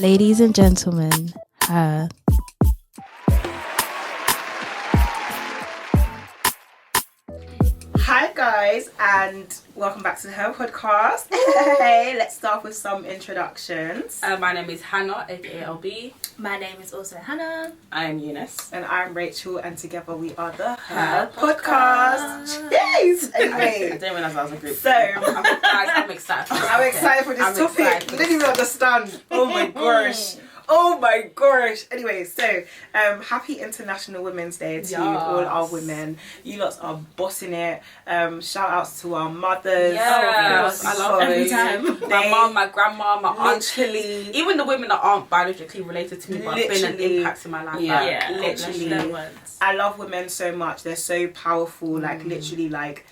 Ladies and gentlemen, her. Hi guys, and welcome back to the HHER Podcast. Hey, let's start with some introductions. My name is Hannah, aka LB. My name is also Hannah. I am Eunice. And I'm Rachel, and together we are the HHER Podcast. Yes! I Anyway, didn't realize I was a group. So- I'm excited. I'm excited for this topic. You didn't even understand. Oh my gosh. Oh my gosh. Anyway, so happy International Women's Day to all our women. You lots are bossing it. Shout outs to our mothers. Yes, I love every those. time. My mom, my grandma, my aunt. Literally. Even the women that aren't biologically related to me but have been an Literally. impact in my life. Yeah, Like, literally. Those ones. I love women so much. They're so powerful. Like literally, like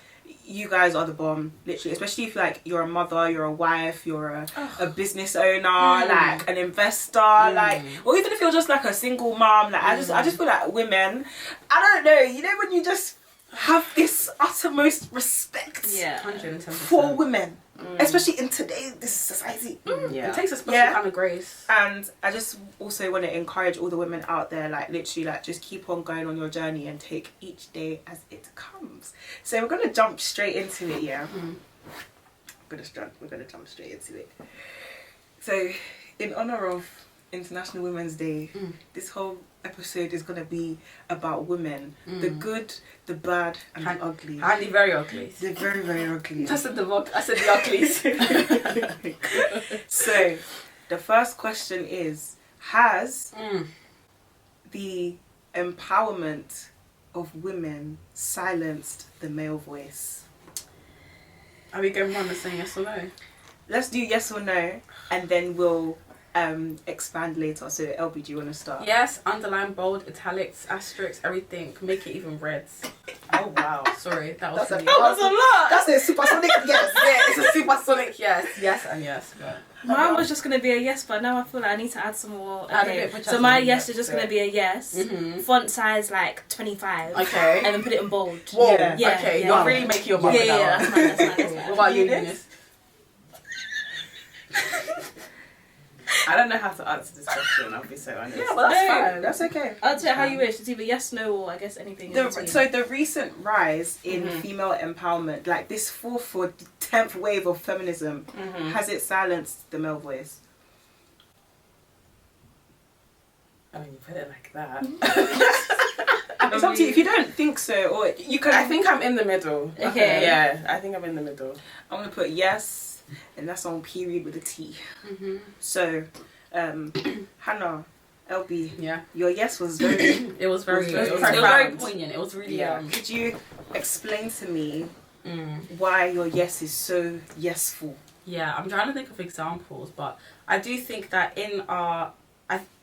you guys are the bomb. Literally, especially if like you're a mother, you're a wife, you're a business owner, like an investor, like, or even if you're just like a single mom. Like I just feel like women. I don't know. You know when you just have this uttermost respect. Yeah. 110%. For women, especially in this society. It takes a special kind of grace. And I just also want to encourage all the women out there, like literally, like just keep on going on your journey and take each day as it comes. So we're gonna jump straight into it, yeah. We're gonna jump straight into it. So, in honor of International Women's Day, this whole episode is gonna be about women, the good, the bad, and the ugly. And the very ugly. They're very, very ugly. I said the uglies. So, the first question is, has the empowerment of women silenced the male voice? Are we going around and saying yes or no? Let's do yes or no, and then we'll expand later. So, LB, do you want to start? Yes, underline, bold, italics, asterisks, everything. Make it even reds. Oh, wow. Sorry, that was That's a really... lot. That's a supersonic yes. Yeah, it's a supersonic yes. Yes and yes. But... Mine was just going to be a yes, but now I feel like I need to add some more. Add a Okay. bit, So my yes is just going to be a yes. Font size like 25. Okay. And then put it in bold. Whoa, Yeah. okay, Yeah. you're really making your mark Yeah, yeah, now. that's fine, that's fine. What about you, Eunice? Eunice? I don't know how to answer this question, I'll be so honest. Yeah, but that's No, fine. that's okay. I'll tell you how you wish. It's either yes, no, or I guess anything in between. So the recent rise in female empowerment, like this 4th or 10th wave of feminism, has it silenced the male voice? I mean, you put it like that. It's up to you. If you don't think so, or you can. I think I'm in the middle. Okay. Yeah, I think I'm in the middle. I'm gonna put yes, and that's on period with a T. So, Hannah, LB, Yeah. your yes was very. It was very It was very profound. poignant. It was really Could you explain to me why your yes is so yesful? Yeah, I'm trying to think of examples, but I do think that in our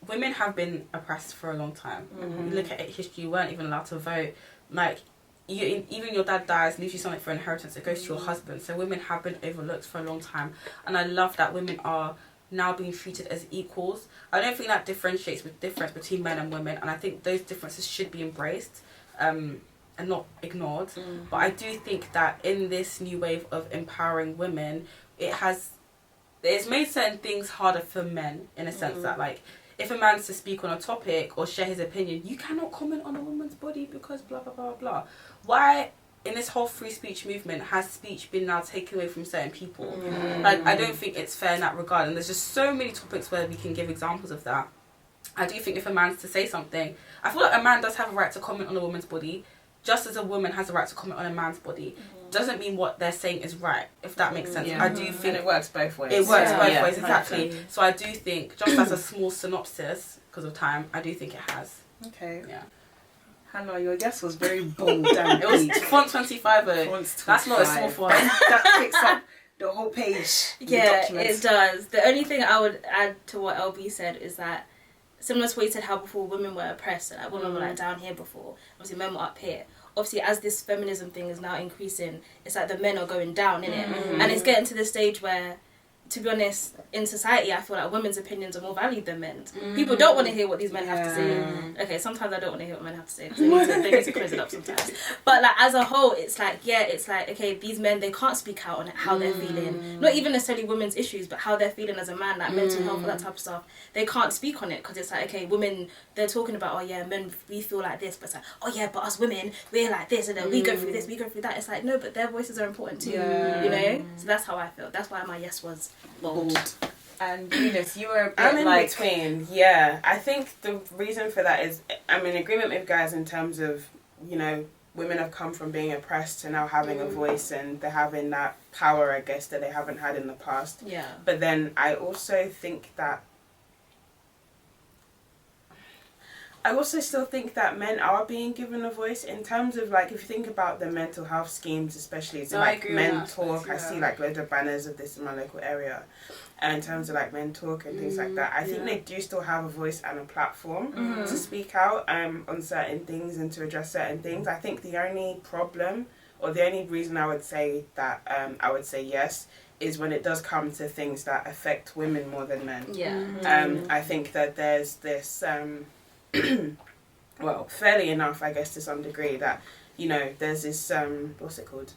women have been oppressed for a long time. You look at history, you weren't even allowed to vote. Like, even your dad dies, leaves you something for inheritance, it goes to your husband. So women have been overlooked for a long time. And I love that women are now being treated as equals. I don't think that differentiates with difference between men and women. And I think those differences should be embraced and not ignored. But I do think that in this new wave of empowering women, it's made certain things harder for men, in a sense that, like, if a man's to speak on a topic or share his opinion, you cannot comment on a woman's body because blah, blah, blah, blah. Why, in this whole free speech movement, has speech been now taken away from certain people? Like, I don't think it's fair in that regard. And there's just so many topics where we can give examples of that. I do think if a man's to say something, I feel like a man does have a right to comment on a woman's body, just as a woman has a right to comment on a man's body. Doesn't mean what they're saying is right, if that makes sense. Yeah. I do And think it works both ways. it works both Yeah. ways, exactly. So I do think, just as a small synopsis, because of time, I do think it has. Okay. Yeah. Hannah, your yes was very bold and It was big. font 25. Font That's not a small 25. font. That takes up the whole page. of the Yeah, document. it does. The only thing I would add to what LB said is that, similar to what you said, how before women were oppressed, and like women were like down here before, obviously men were up here. Obviously, as this feminism thing is now increasing, it's like the men are going down, innit? And it's getting to the stage where to be honest, in society, I feel like women's opinions are more valued than men's. People don't want to hear what these men have to say. Okay, sometimes I don't want to hear what men have to say. They need to close it up sometimes. But like as a whole, it's like, okay, these men, they can't speak out on how they're feeling. Not even necessarily women's issues, but how they're feeling as a man, like mental health, all that type of stuff. They can't speak on it because it's like, okay, women, they're talking about, oh yeah, men, we feel like this, but it's like, oh yeah, but us women, we're like this, and then we go through this, we go through that. It's like, no, but their voices are important too, you know? So that's how I feel. That's why my yes was bold. And Eunice, you were a bit I'm in like... between. Yeah, I think the reason for that is I'm in agreement with guys in terms of, you know, women have come from being oppressed to now having a voice, and they're having that power, I guess, that they haven't had in the past. Yeah. But then I also think that I also still think that men are being given a voice in terms of, like, if you think about the mental health schemes, especially, so like men talk. I see like loads of banners of this in my local area, and in terms of like men talk and things like that, I think they do still have a voice and a platform to speak out on certain things and to address certain things. I think the only problem, or the only reason I would say that I would say yes, is when it does come to things that affect women more than men. I think that there's this well, fairly enough, I guess, to some degree, that, you know, there's this what's it called?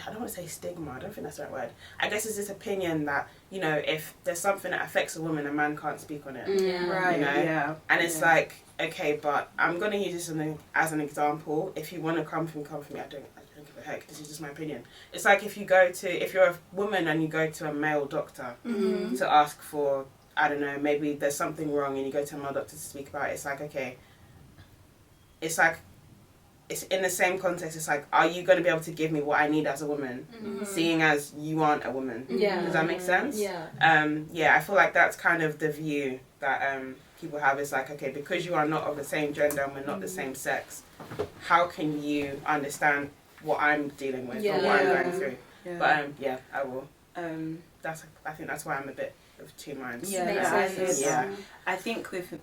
I don't want to say stigma, I don't think that's the right word. I guess it's this opinion that, you know, if there's something that affects a woman, a man can't speak on it. Right, you know? yeah. And it's like, okay, but I'm going to use this as an example. If you want to come from me, I don't give a heck, this is just my opinion. It's like if you're a woman and you go to a male doctor to ask for, I don't know, maybe there's something wrong, and you go to a male doctor to speak about it, it's like, okay, it's like, it's in the same context, it's like, are you going to be able to give me what I need as a woman, seeing as you aren't a woman? Does that make sense? I feel like that's kind of the view that people have, is like, okay, because you are not of the same gender and we're not the same sex, how can you understand what I'm dealing with or what I'm going through? But I will. I think that's why I'm a bit of two minds. I think with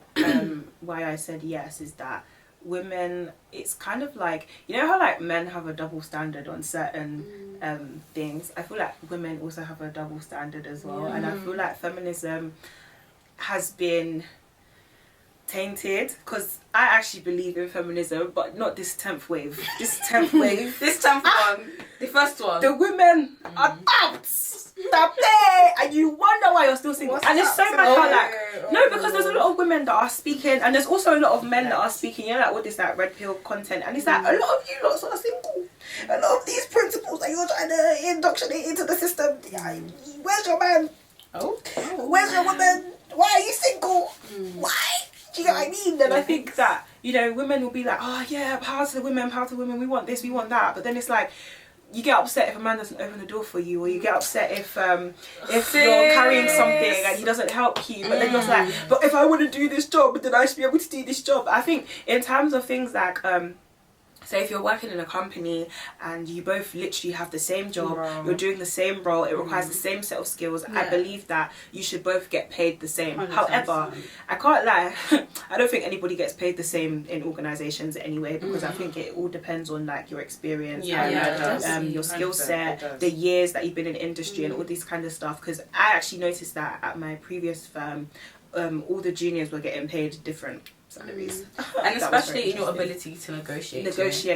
why I said yes is that women, it's kind of like, you know how like men have a double standard on certain things. I feel like women also have a double standard as well, and I feel like feminism has been tainted, because I actually believe in feminism, but not this 10th wave. This 10th wave. This 10th one. The first one. The women are doubts that play, and you wonder why you're still single. And it's so mad how like, no, because there's a lot of women that are speaking, and there's also a lot of men that are speaking, you know, like all this like red pill content, and it's like a lot of you lots are single. A lot of these principles that you're trying to indoctrinate into the system, where's your man? Where's your woman? Why are you single? Why? Do you know what I mean? And I think that, you know, women will be like, oh yeah, power to the women, we want this, we want that. But then it's like, you get upset if a man doesn't open the door for you, or you get upset if you're carrying something and he doesn't help you. But then you're like, but if I want to do this job, then I should be able to do this job. I think in terms of things like, so if you're working in a company and you both literally have the same job, you're doing the same role, it requires the same set of skills, I believe that you should both get paid the same. 100%. However, I can't lie, I don't think anybody gets paid the same in organisations anyway, because I think it all depends on like your experience, your skill set, the years that you've been in industry and all this kind of stuff. Because I actually noticed that at my previous firm, all the juniors were getting paid different salaries. And especially in your ability to negotiate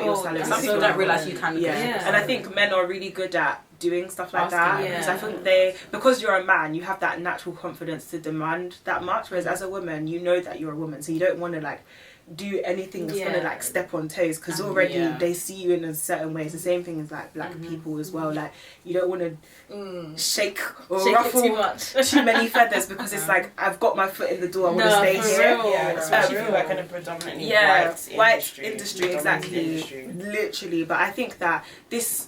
your salary. Some people don't realise you can negotiate. And I think men are really good at doing stuff like that, because I think because you're a man, you have that natural confidence to demand that much, whereas as a woman, you know that you're a woman, so you don't want to like do anything that's gonna like step on toes, because already they see you in a certain way. It's the same thing as like black people as well, like you don't want to shake or ruffle too many feathers, because it's like, I've got my foot in the door, I want to stay here. Especially if you work in a predominantly white industry, exactly, literally. But I think that this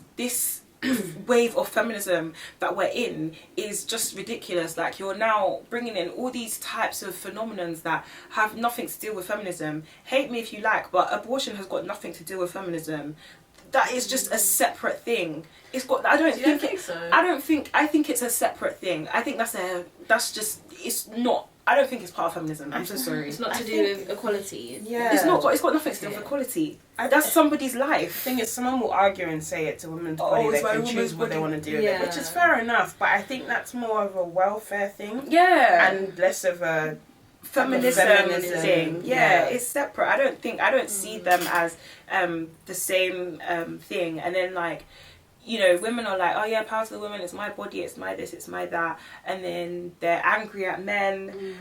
wave of feminism that we're in is just ridiculous. Like, you're now bringing in all these types of phenomenons that have nothing to do with feminism. Hate me if you like, but abortion has got nothing to do with feminism. That is just a separate thing. It's got, I think it's a separate thing. I think it's not, I don't think it's part of feminism. I'm so sorry. It's not to do with equality. Yeah. It's got nothing to do with equality. That's somebody's The life. thing is, someone will argue and say it's a woman's body. it's They my can woman's choose what they body. want to do with it, which is fair enough. But I think that's more of a welfare thing Yeah. and less of a feminism thing. Yeah. It's separate. I don't see them as the same thing. And then like, you know, women are like, oh yeah, power to the women, it's my body, it's my this, it's my that, and then they're angry at men.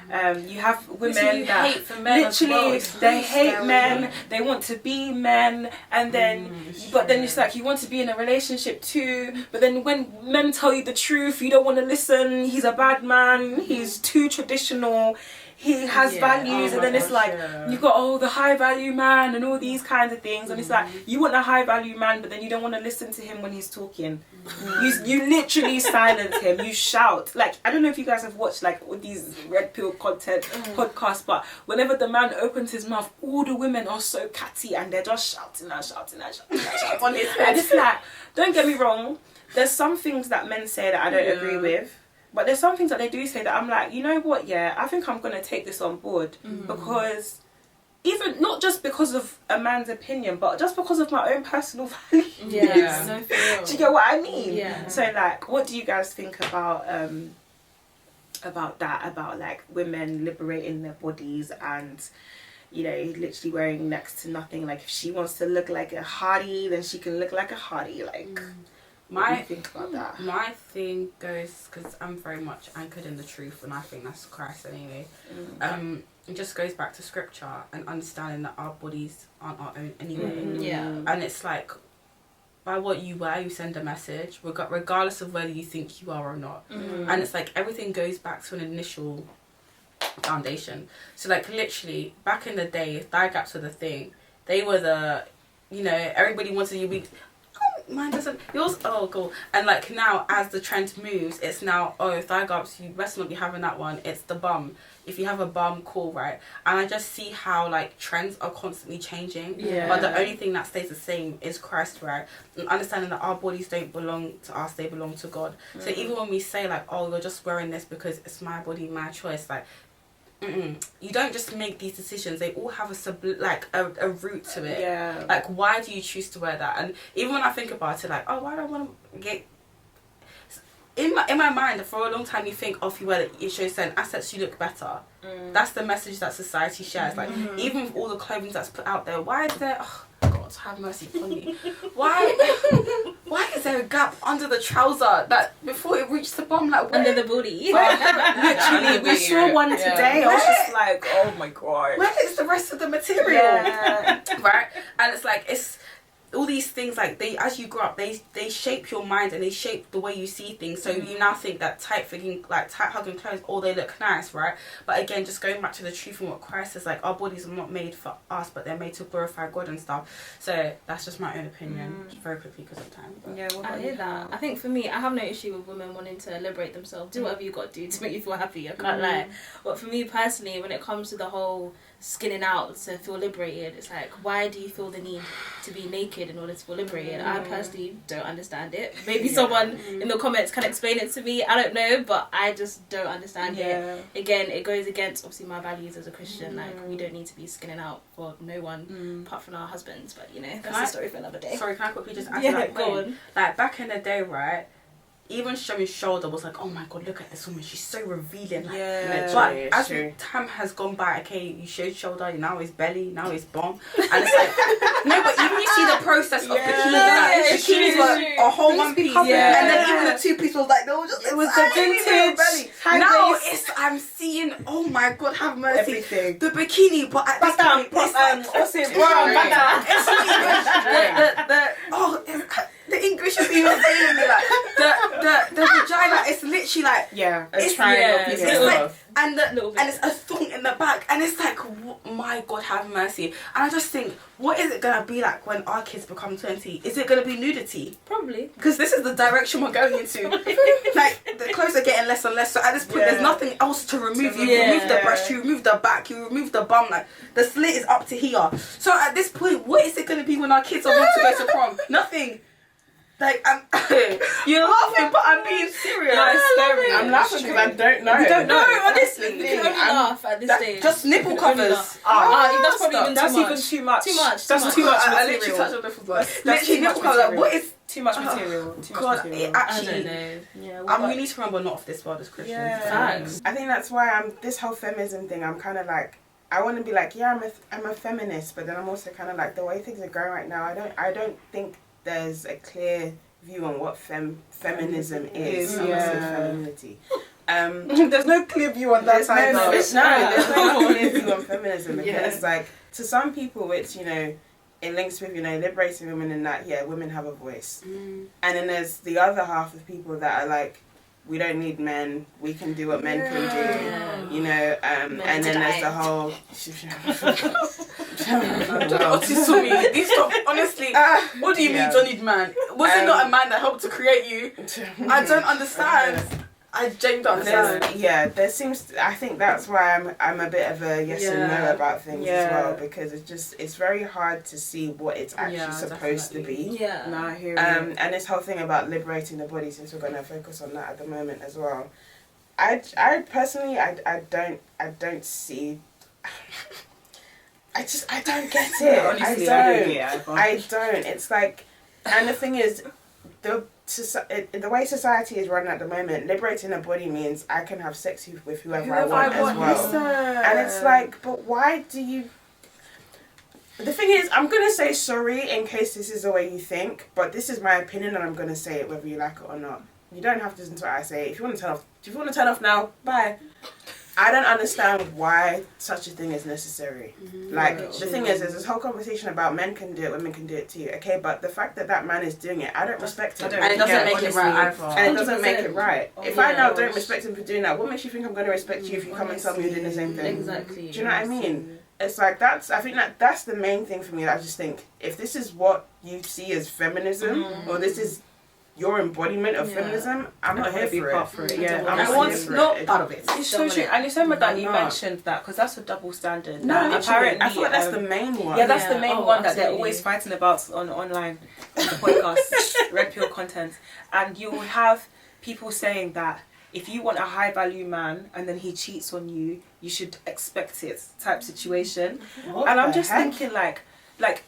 You have women that hate for men literally as well. they hate men, they want to be men, and then but then it's like you want to be in a relationship too, but then when men tell you the truth, you don't want to listen. He's a bad man, he's too traditional, he has values, and then it's like you've got the high value man and all these kinds of things, and it's like you want a high value man, but then you don't want to listen to him when he's talking. You literally silence him. You shout. Like, I don't know if you guys have watched like all these red pill content podcasts, but whenever the man opens his mouth, all the women are so catty and they're just shouting on his head. And it's like, don't get me wrong, there's some things that men say that I don't agree with. But there's some things that they do say that I'm like, you know what, yeah, I think I'm going to take this on board. Because even, not just because of a man's opinion, but just because of my own personal values. Yeah. No, for real. Do you get what I mean? Yeah. So like, what do you guys think about that? About like women liberating their bodies and, you know, literally wearing next to nothing. Like if she wants to look like a hottie, then she can look like a hottie. Like... What do you think about that? My thing goes, because I'm very much anchored in the truth, and I think that's Christ anyway. It just goes back to scripture and understanding that our bodies aren't our own anyway. And it's like, by what you wear, you send a message, regardless of whether you think you are or not. And it's like everything goes back to an initial foundation. So like literally, back in the day, thigh gaps were the thing. They were the, you know, everybody wanted you to be... Mine doesn't. Yours, cool. And like now, as the trend moves, it's now thigh gaps. You best not be having that one. It's the bum. If you have a bum, cool, right? And I just see how like trends are constantly changing. But the only thing that stays the same is Christ, right? And understanding that our bodies don't belong to us; they belong to God. So even when we say like, oh, you're just wearing this because it's my body, my choice, like. You don't just make these decisions. They all have a root to it. Like, why do you choose to wear that? And even when I think about it, like, oh, why do I want to get... In my mind, for a long time, you think, if you wear it, it shows certain assets, you look better. That's the message that society shares. Like, even with all the clothing that's put out there, why is there... Oh, God, have mercy upon me. Why is there a gap under the trouser that before it reached the bum, like under the booty? Literally, we saw one today. I was just like, oh my God. Where is the rest of the material? Right? And it's like, it's all these things, like they, as you grow up, they shape your mind and they shape the way you see things. So you now think that tight hugging clothes, they look nice, right? But again, just going back to the truth and what Christ says, like our bodies are not made for us, but they're made to glorify God and stuff. So that's just my own opinion, just very quickly because of time. But. I hear that. I think for me, I have no issue with women wanting to liberate themselves. Do whatever you got to do to make you feel happy. I can't lie. But for me personally, when it comes to the whole skinning out to feel liberated, it's like, why do you feel the need to be naked in order to feel liberated? I personally don't understand it. Maybe someone in the comments can explain it to me. I don't know, but I just don't understand it. Again, it goes against obviously my values as a Christian. Like, we don't need to be skinning out for no one apart from our husbands. But you know, that's a story for another day. Sorry, can I quickly just add to that point? Go on. Like back in the day, right? Even showing shoulder was like, oh my God, look at this woman, she's so revealing. Like, but as time has gone by, okay, you showed shoulder, now it's belly, now it's bum, and it's like, no, but even you see the process of bikinis were a whole one piece, and then even the 2 piece was like, it was the vintage. Now I'm seeing, oh my God, have mercy, everything. The bikini, but at this point, the English is even saying me like the vagina is literally like it's like and it's a thong in the back and it's like my God have mercy. And I just think, what is it gonna be like when our kids become 20? Is it gonna be nudity? Probably, because this is the direction we're going into. Like the clothes are getting less and less, so at this point there's nothing else to remove. You remove the breast, you remove the back, you remove the bum, like the slit is up to here. So at this point, what is it gonna be when our kids are want to go to prom? Nothing. Like, you're laughing, but I'm being serious. No, it's scary. I'm laughing because I don't know. You don't know, honestly. You can only laugh at this stage. Just nipple covers. That's probably even That's too even much. too much. Too much. That's too much I literally material. touched on nipples. That's Literally too much nipple covers. Like, material. what is? Too much material. Too much God, material. it actually. I don't know. Yeah, We need to remember, not of this world as Christians. Yeah. Facts. I think that's why this whole feminism thing, I'm kind of like, I want to be like, yeah, I'm a feminist, but then I'm also kind of like, the way things are going right now, I don't think there's a clear view on what feminism is. Femininity. There's no clear view on that There's side. there's no clear view on feminism, because like, to some people it's, you know, it links with, you know, liberating women and that, yeah, women have a voice. And then there's the other half of people that are like, we don't need men, we can do what men can do, you know, and then there's the whole... I don't know what to do me. These stuff, honestly, what do you mean don't need man? Was it not a man that helped to create you? I don't understand. I genuinely don't understand. There seems. I think that's why I'm a bit of a yes and no about things as well, because it's very hard to see what it's actually supposed to be. Yeah. No, I hear you. And this whole thing about liberating the body, since we're going to focus on that at the moment as well. I personally I don't see. I don't get it. Honestly, I don't. It's like, and the thing is, the way society is run at the moment, liberating a body means I can have sex with whoever I want as well. And it's like, but why do you... The thing is, I'm going to say sorry in case this is the way you think, but this is my opinion and I'm going to say it whether you like it or not. You don't have to listen to what I say. If you want to turn off now, bye. I don't understand why such a thing is necessary. Like, the thing is, there's this whole conversation about men can do it, women can do it too. Okay, but the fact that man is doing it, I don't respect him. And it doesn't make it right either. And it doesn't make it right. If I now don't respect him for doing that, what makes you think I'm going to respect you if you come and tell me you're doing the same thing? Exactly. Do you know what I mean? It's like, I think that's the main thing for me. I just think, if this is what you see as feminism, or this is your embodiment of feminism, I'm not here for it. Yeah, I want no part of it. It's so true, and it's so much that you mentioned that, because that's a double standard. No, apparently, I feel like that's the main one. Yeah, that's the main one that they're always fighting about online the podcast, Red Pill content, and you will have people saying that if you want a high value man and then he cheats on you, you should expect it type situation. And I'm just thinking like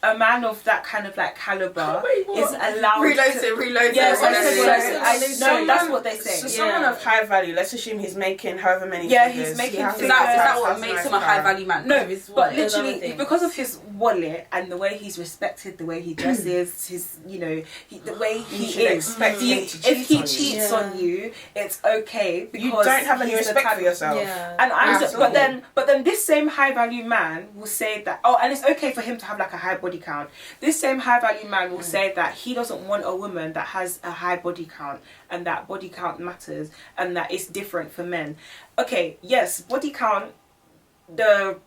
a man of that kind of like caliber is allowed Reload Yeah, it. no, that's what they say. So someone of high value, let's assume he's making however many figures. he's making Is that what makes him a high value man? No, but literally because of his wallet and the way he's respected, the way he dresses, his, you know, the way he is. If he cheats on you, it's okay because you don't have any respect for yourself. And but then this same high value man will say that, oh, and it's okay for him to have like a high body count. This same high value man will say that he doesn't want a woman that has a high body count, and that body count matters, and that it's different for men. Okay, yes, body count, the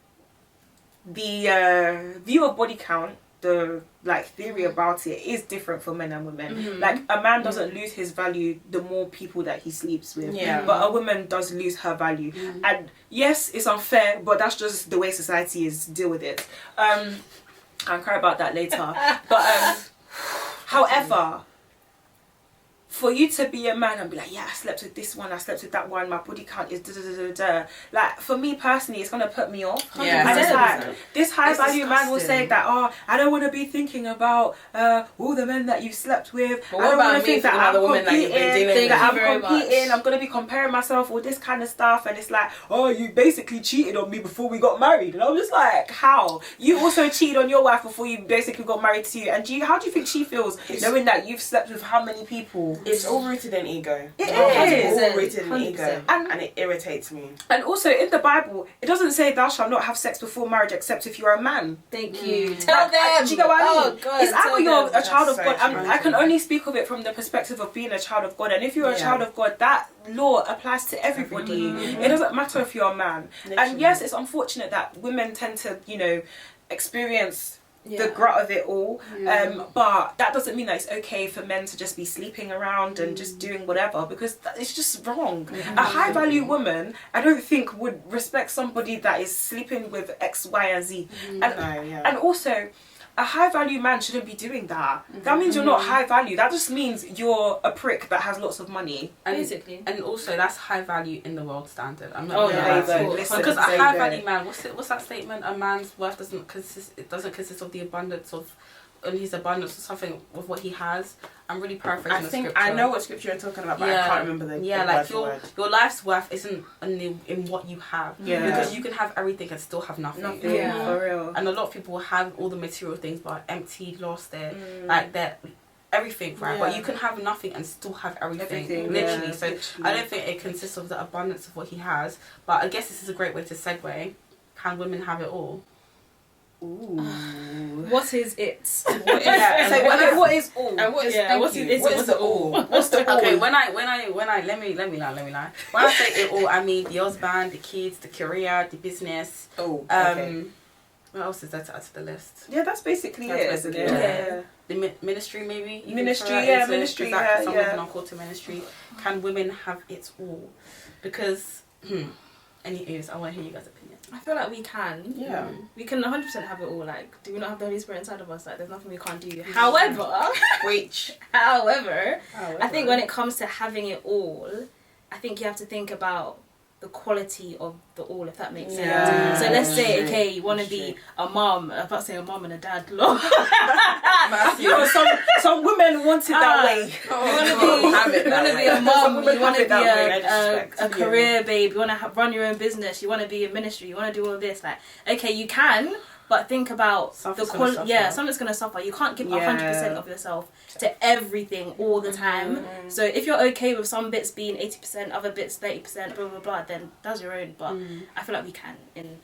view of body count, the like theory about it is different for men and women. Like a man doesn't lose his value the more people that he sleeps with, but a woman does lose her value. And yes, it's unfair, but that's just the way society is deal with it. I'll cry about that later. But however, for you to be a man and be like, yeah, I slept with this one, I slept with that one, my body count is da da da da da. Like, for me personally, it's gonna put me off. Yeah, and it's like, this high value man will say that, oh, I don't want to be thinking about all the men that you slept with. But I don't want to think that I'm competing, competing, I'm gonna be comparing myself, all this kind of stuff. And it's like, oh, you basically cheated on me before we got married. And I'm just like, how? You also cheated on your wife before you basically got married to you. And how do you think she feels knowing that you've slept with how many people? It's all rooted in ego. It is. It's all rooted in ego. And it irritates me. And also in the Bible, it doesn't say thou shalt not have sex before marriage except if you're a man. Thank you. Tell them. Do you know what I mean? Oh, God, it's either you're a child of God. true. I can only speak of it from the perspective of being a child of God. And if you're a child of God, that law applies to everybody. It doesn't matter if you're a man. Literally. And yes, it's unfortunate that women tend to, you know, experience the glut of it all, but that doesn't mean that it's okay for men to just be sleeping around and just doing whatever, because it's just wrong. A high value woman, I don't think, would respect somebody that is sleeping with X, Y and Z. And also a high value man shouldn't be doing that. That means you're not high value. That just means you're a prick that has lots of money. And, basically. And also, that's high value in the world standard. I'm not Oh, gonna yeah, lie. listen, Because a there you high go. value man, what's that statement? A man's worth doesn't consist of the abundance of, and his abundance or something with what he has. I'm really paraphrasing I the think scripture. I know what scripture you're talking about, but I can't remember the like word for word. your life's worth isn't in what you have. Yeah. Because you can have everything and still have nothing. Yeah, for real. And a lot of people have all the material things but are empty, lost their like their everything, right? But you can have nothing and still have everything literally. Yeah, so literally. I don't think it consists of the abundance of what he has. But I guess this is a great way to segue. Can women have it all? Ooh. What is it? Yeah. So what is all? And what is what's thank it? you. What is the all? What's the all? Okay, when I let me lie. When I say it all, I mean the husband, the kids, the career, the business. Oh, okay. What else is there to add to the list? Yeah, that's basically That's it. basically Isn't it? it. Yeah. The ministry, maybe. You Ministry, can throw that yeah, into- ministry, because that- yeah, some yeah. women are called to ministry. Can women have it all? Because, anyways, I want to hear you guys' opinion. I feel like we can. Yeah. We can 100% have it all. Like, do we not have the Holy Spirit inside of us? Like, there's nothing we can't do. However, I think when it comes to having it all, I think you have to think about the quality of the all, if that makes sense. Yeah. So let's say, True. okay, you want to be a mom. I'm about to say a mom and a dad. Lord. You know, some women want it that way. You want to be a Some mom. women You want to have it be that way. a career babe. You want to run your own business. You want to be in ministry. You want to do all this. Like, okay, you can, but think about Something's the gonna quality. suffer. Yeah, something's gonna suffer. You can't give Yeah. 100% of yourself to everything all the time. So if you're okay with some bits being 80%, other bits 30%, blah blah blah, then that's your own. But I feel like we can in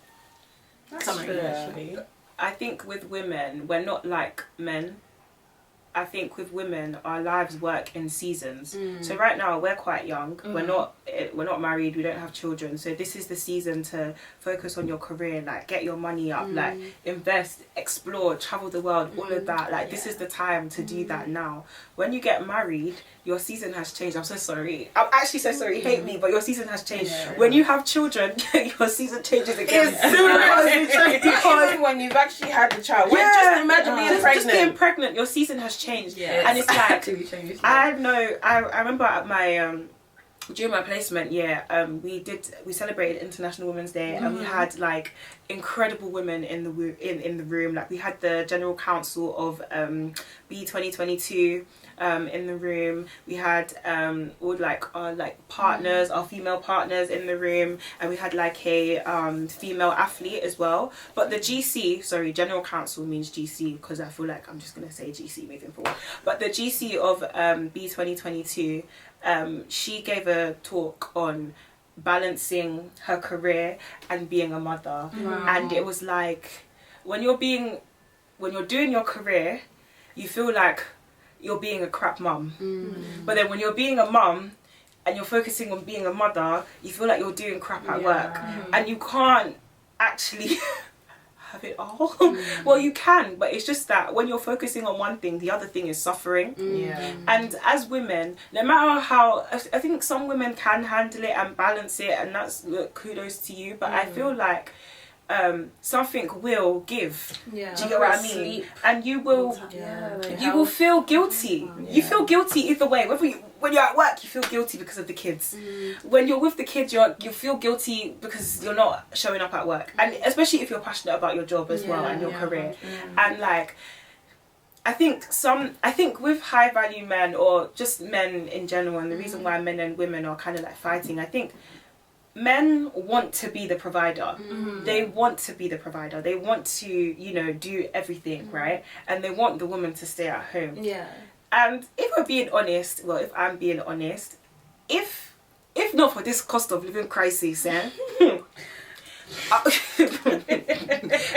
summary. true, Yeah. actually. I think with women, we're not like men. I think with women, our lives work in seasons. So right now we're quite young. We're not married. We don't have children. So this is the season to focus on your career, like get your money up, like invest, explore, travel the world, all of that. Like this is the time to do that now. When you get married, your season has changed. I'm so sorry. I'm actually so sorry. Hate me, but your season has changed. Yeah. When you have children, your season changes again. Because when you've actually had the child. Well, just imagine being pregnant. Just being pregnant, your season has changed. Yeah. And it's like, actually changed. I know, I remember at my, during my placement year, we celebrated International Women's Day and we had like incredible women in the room. Like we had the General Counsel of B 2022 in the room. We had all like our partners, our female partners in the room, and we had like a female athlete as well. But the GC, sorry, General Counsel means GC because I feel like I'm just gonna say GC moving forward. But the GC of B 2022, she gave a talk on balancing her career and being a mother. Wow. And it was like when you're doing your career, you feel like you're being a crap mum. But then when you're being a mum and you're focusing on being a mother, you feel like you're doing crap at work. And you can't actually have it all. Well, you can, but it's just that when you're focusing on one thing, the other thing is suffering. Yeah. And as women, no matter how, I think some women can handle it and balance it, and that's kudos to you, but I feel like something will give. Yeah. Do you get what I mean? Sleep. And you will Yeah. you will feel guilty. You feel guilty either way. When you're at work, you feel guilty because of the kids. When you're with the kids, you feel guilty because you're not showing up at work. And especially if you're passionate about your job as well and your career. And like, I think with high value men or just men in general, and the reason why men and women are kind of like fighting, I think men want to be the provider. They want to be the provider. They want to, do everything, right? And they want the woman to stay at home. Yeah. And if I'm being honest, if not for this cost of living crisis,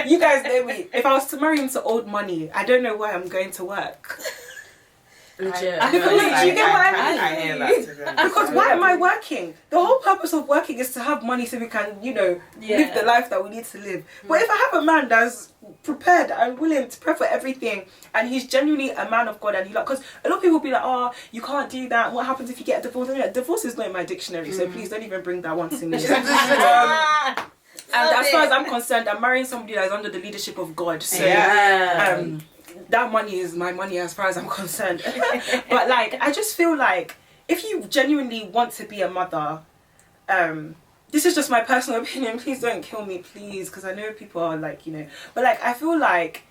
you guys know me. If I was to marry into old money, I don't know why I'm going to work. Legit. I feel like, you get what I mean? I hear that, to be honest. Because why am I working? The whole purpose of working is to have money so we can, live the life that we need to live. But if I have a man that's prepared and willing to pray for everything, and he's genuinely a man of God, and because a lot of people will be like, oh, you can't do that. What happens if you get a divorce? And divorce is not in my dictionary, so please don't even bring that one to me. And as far as I'm concerned, I'm marrying somebody that is under the leadership of God. So that money is my money as far as I'm concerned. But like, I just feel like if you genuinely want to be a mother, this is just my personal opinion. Please don't kill me, please, because I know people are like, you know. But like, I feel like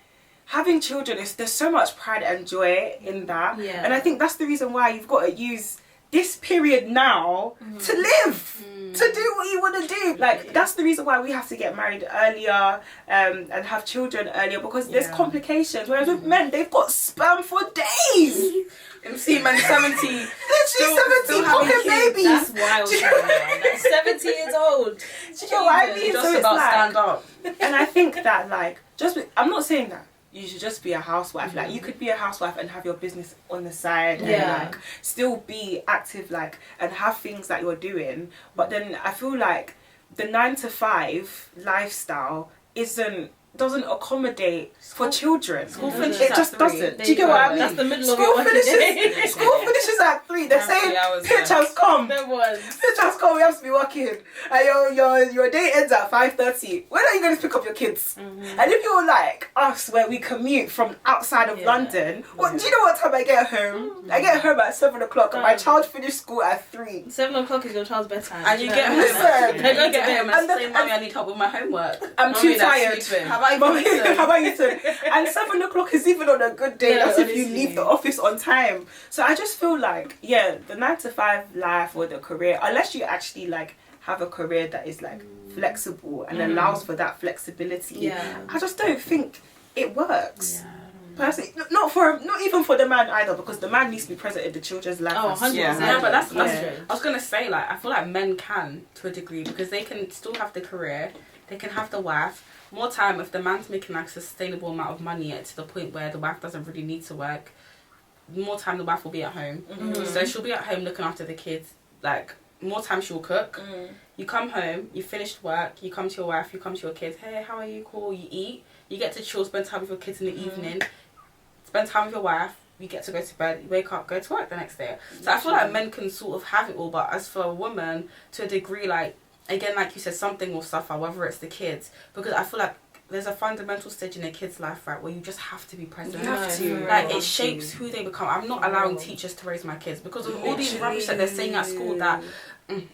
having children there's so much pride and joy in that. Yeah. And I think that's the reason why you've got to use this period now to live, to do what you want to do. Like, that's the reason why we have to get married earlier and have children earlier, because there's complications. Whereas with men, they've got sperm for days. You see, man, 70. Literally 70 pocket babies. That's wild. Like 70 years old. Do you know what I mean? Just So it's about like, stand up. and I think that like, I'm not saying that you should just be a housewife. Like, you could be a housewife and have your business on the side and like still be active, like, and have things that you're doing. But then I feel like the 9 to 5 lifestyle doesn't accommodate for children. School finishes It at just 3. doesn't. Do you get what I mean? That's the middle School of your working day. finishes. School finishes at 3. They're saying, pitch has come. There was. Pitch has come. We have to be working. And your day ends at 5:30. When are you going to pick up your kids? And if you're like us, where we commute from outside of London, well, do you know what time I get home? I get home at 7 o'clock, and my child finished school at 3. 7 o'clock is your child's bedtime. And you get home. Listen. And you get home and And say, Mommy, I need help with my homework. I'm too tired. How about you? How about you? And 7 o'clock is even on a good day. Yeah, That's if you honestly. leave the office on time. So I just feel like, the 9 to 5 life or the career, unless you actually like have a career that is like flexible and allows for that flexibility, I just don't think it works. Personally, not even for the man either, because the man needs to be present in the children's life. Oh, 100%. No, but that's Yeah. I was gonna say, like, I feel like men can to a degree, because they can still have the career, they can have the wife. More time, if the man's making like a sustainable amount of money to the point where the wife doesn't really need to work, more time the wife will be at home. So she'll be at home looking after the kids. Like, more time she'll cook. You come home, you finished work, you come to your wife, you come to your kids. Hey, how are you? Cool. You eat. You get to chill, spend time with your kids in the evening. Spend time with your wife. You get to go to bed. You wake up, go to work the next day. So I feel like men can sort of have it all, but as for a woman, to a degree, like, again, like you said, something will suffer, whether it's the kids. Because I feel like there's a fundamental stage in a kid's life, right, where you just have to be present. You have to. Like, it shapes who they become. I'm not allowing teachers to raise my kids because of all these rubbish that they're saying at school that...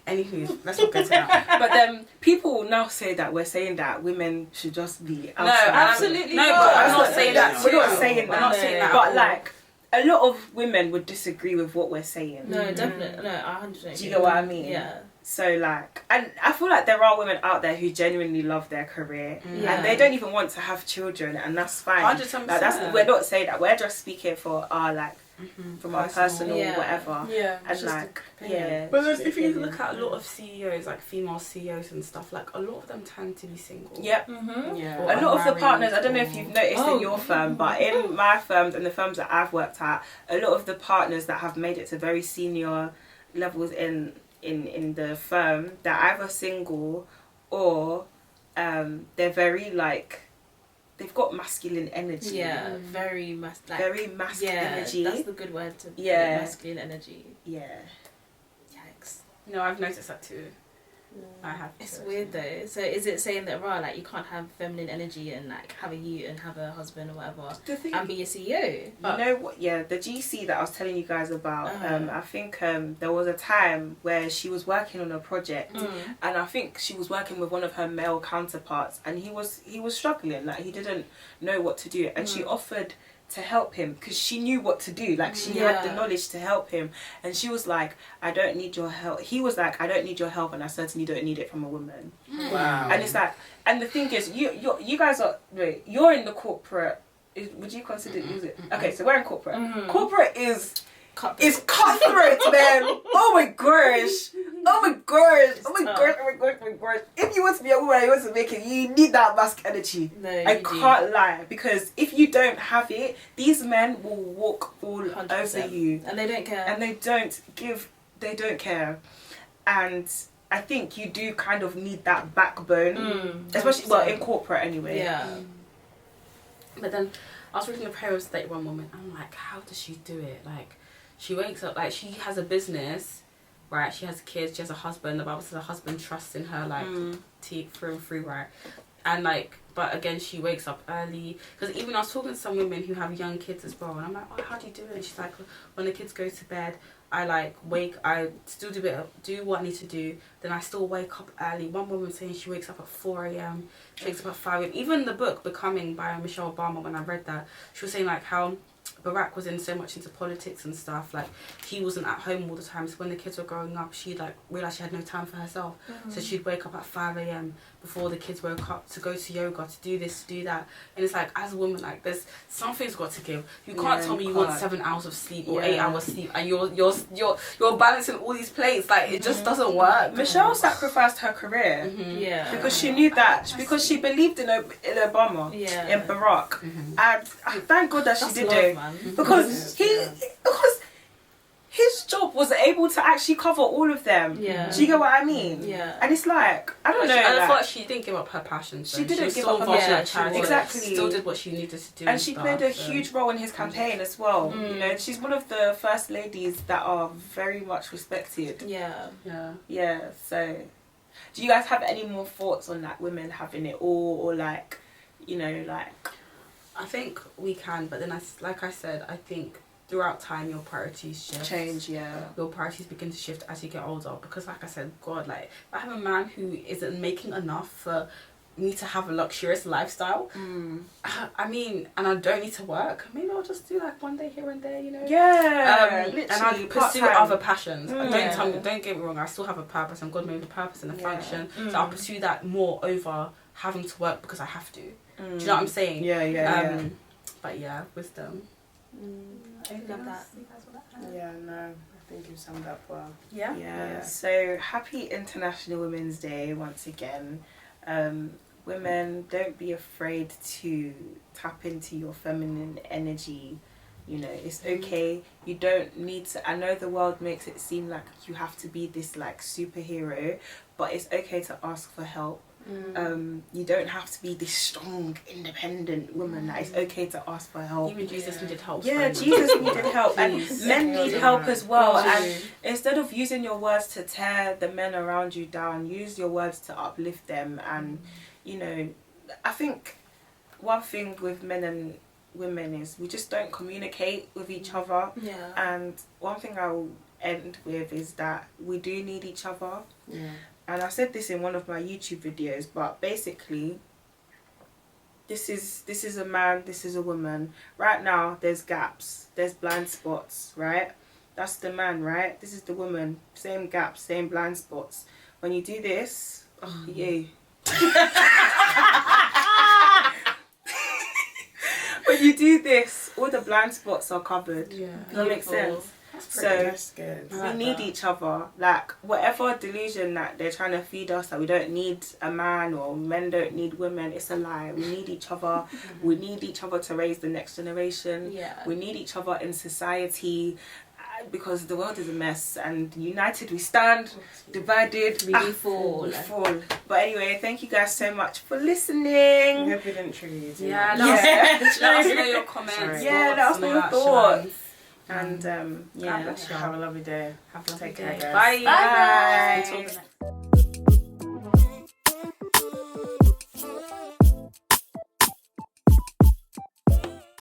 Anywho, let's not get to that. But then people will now say that we're saying that women should just be outside. No, absolutely no, not. but I'm not saying that. We're not saying We're that. not saying that. But like, a lot of women would disagree with what we're saying. No, definitely. No, 100%. Do you get what I mean? Yeah. So like, and I feel like there are women out there who genuinely love their career and they don't even want to have children, and that's fine. 100%. Like, we're not saying that. We're just speaking for our like from our personal whatever. Yeah. And like, yeah. But then if you look at a lot of CEOs, like female CEOs and stuff, like a lot of them tend to be single. Yep. Yeah. A lot of the partners, I don't know if you've noticed in your firm, but in my firms and the firms that I've worked at, a lot of the partners that have made it to very senior levels in the firm, they're either single or they're very like, they've got masculine energy. Yeah, very masculine. Very masculine energy. That's the good word to Yeah. masculine energy. Yeah. Yikes. No, I've noticed that too. I have. It's weird though. So is it saying that like you can't have feminine energy and like have a you and have a husband or whatever The thing, and be a CEO? you know what? Yeah, the GC that I was telling you guys about. I think there was a time where she was working on a project, and I think she was working with one of her male counterparts, and he was struggling. Like, he didn't know what to do, and she offered to help him because she knew what to do. Like, she had the knowledge to help him, and she was like, I don't need your help. He was like, I don't need your help, and I certainly don't need it from a woman. Wow. And it's like, and the thing is, you guys are, wait, you're in the corporate, would you consider it? Okay, so we're in corporate. Corporate is cutthroat, man. Oh my gosh. Oh my gosh. Oh my gosh. Oh my gosh. Oh my gosh. If you want to be a woman and you want to make it, you need that mask energy. No, I can't lie, because if you don't have it, these men will walk all 100%. over you, and they don't care. and they don't care. And I think you do kind of need that backbone, especially in corporate anyway. Yeah. But then I was reading a prayer of one woman. I'm like, how does she do it? Like, she wakes up, like, she has a business, right? She has kids, she has a husband. The Bible says her husband trusts in her, like, through and through, right? And, like, but again, she wakes up early. Because even I was talking to some women who have young kids as well. And I'm like, oh, how do you do it? And she's like, when the kids go to bed, I still do what I need to do. Then I still wake up early. One woman was saying she wakes up at 4 a.m. She wakes up at 5 a.m. Even the book, Becoming, by Michelle Obama, when I read that, she was saying, like, how Barack was in so much into politics and stuff, like he wasn't at home all the time, so when the kids were growing up she like realised she had no time for herself, so she'd wake up at 5 a.m. before the kids woke up to go to yoga, to do this, to do that. And it's like, as a woman, like there's something's got to give. You can't tell me you want 7 hours of sleep or 8 hours sleep and you're balancing all these plates, like it just doesn't work. Michelle sacrificed her career because she knew that, because she believed in Obama, in Barack, and thank God that she did it. Because his job was able to actually cover all of them. Yeah. Do you get what I mean? Yeah. And it's like, I don't know. I thought she didn't give up her passion. So she didn't give up her passion. Exactly. Still did what she needed to do. And she played a huge role in his campaign as well. You know, she's one of the first ladies that are very much respected. Yeah. Yeah. So, do you guys have any more thoughts on like women having it all, or like, you know, like? I think we can, but then like I said, I think throughout time your priorities shift. Your priorities begin to shift as you get older, because like I said, God, like I have a man who isn't making enough for me to have a luxurious lifestyle. I mean, and I don't need to work. Maybe I'll just do like one day here and there, you know. And I pursue other passions. Don't get me wrong, I still have a purpose, and God made a purpose and a function, so I'll pursue that more over having to work because I have to. Do you know what I'm saying? But yeah, wisdom. Love that. Yeah, no, I think you summed up well. Yeah. So happy International Women's Day once again. Women, don't be afraid to tap into your feminine energy. You know, it's okay. You don't need to. I know the world makes it seem like you have to be this like superhero, but it's okay to ask for help. You don't have to be this strong, independent woman. Like, it's okay to ask for help. Even Jesus needed help. Yeah, Jesus needed help, and men need help as well. And instead of using your words to tear the men around you down, use your words to uplift them. And you know, I think one thing with men and women is we just don't communicate with each other. And one thing I will end with is that we do need each other. And I said this in one of my YouTube videos, but basically, this is a man, this is a woman. Right now, there's gaps, there's blind spots, right? That's the man, right? This is the woman. Same gaps, same blind spots. When you do this, when you do this, all the blind spots are covered. Does that make sense? That's good. We need each other. Like, whatever delusion that they're trying to feed us, that we don't need a man or men don't need women, it's a lie. We need each other. We need each other to raise the next generation. We need each other in society, because the world is a mess, and united we stand, divided we fall. But anyway, thank you guys so much for listening. I hope we didn't trigger you. Let us know your comments. Let us know your thoughts. And have a lovely day. Have a lovely Take day. care, guys. Bye. Bye. Until the next.